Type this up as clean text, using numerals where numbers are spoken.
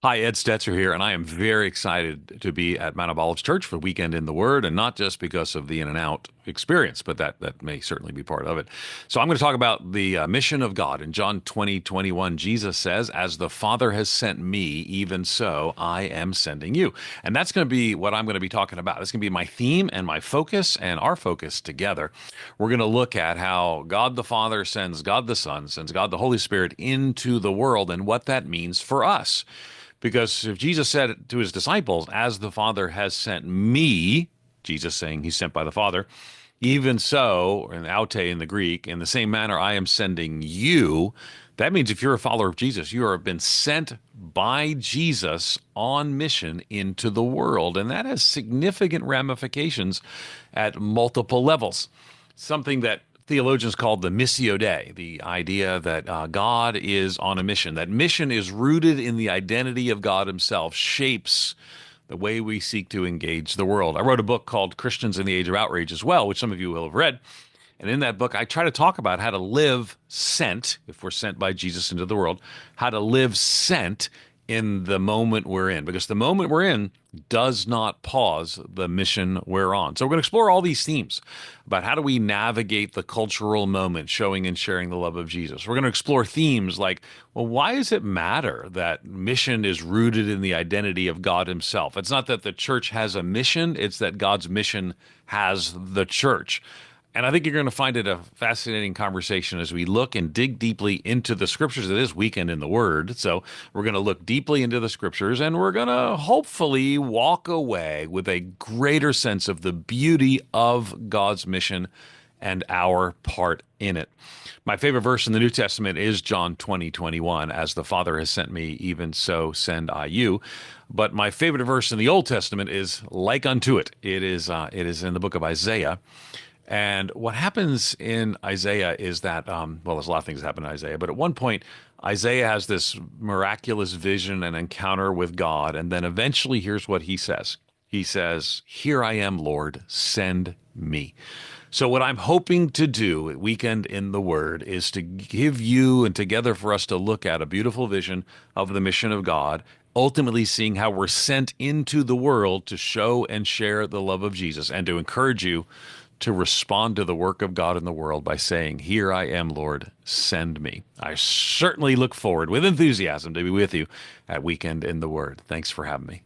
Hi, Ed Stetzer here, and I am very excited to be at Mount of Olives Church for Weekend in the Word, and not just because of the in and out experience, but that may certainly be part of it. So I'm going to talk about the mission of God. In John 20:21, Jesus says, "As the Father has sent me, even so I am sending you." And that's going to be what I'm going to be talking about. It's going to be my theme and my focus and our focus together. We're going to look at how God the Father sends God the Son, sends God the Holy Spirit into the world, and what that means for us. Because if Jesus said to his disciples, "As the Father has sent me," Jesus saying he's sent by the Father, "even so," in aute in the Greek, "in the same manner I am sending you." That means if you're a follower of Jesus, you have been sent by Jesus on mission into the world. And that has significant ramifications at multiple levels. Something that theologians called the Missio Dei, the idea that God is on a mission. That mission is rooted in the identity of God himself, shapes the way we seek to engage the world. I wrote a book called Christians in the Age of Outrage as well, which some of you will have read. And in that book, I try to talk about how to live sent, if we're sent by Jesus into the world, how to live sent in the moment we're in, because the moment we're in does not pause the mission we're on. So we're going to explore all these themes about how do we navigate the cultural moment, showing and sharing the love of Jesus. We're going to explore themes like, well, why does it matter that mission is rooted in the identity of God himself? It's not that the church has a mission, it's that God's mission has the church. And I think you're going to find it a fascinating conversation as we look and dig deeply into the scriptures. It is Weekend in the Word. So we're going to look deeply into the scriptures, and we're going to hopefully walk away with a greater sense of the beauty of God's mission and our part in it. My favorite verse in the New Testament is John 20:21, "As the Father has sent me, even so send I you." But my favorite verse in the Old Testament is like unto it. It is in the book of Isaiah. And what happens in Isaiah is that, well, there's a lot of things that happen in Isaiah, but at one point, Isaiah has this miraculous vision and encounter with God. And then eventually, here's what he says. He says, "Here I am, Lord, send me." So, what I'm hoping to do at Weekend in the Word is to give you and together for us to look at a beautiful vision of the mission of God, ultimately seeing how we're sent into the world to show and share the love of Jesus, and to encourage you to respond to the work of God in the world by saying, "Here I am, Lord, send me." I certainly look forward with enthusiasm to be with you at Weekend in the Word. Thanks for having me.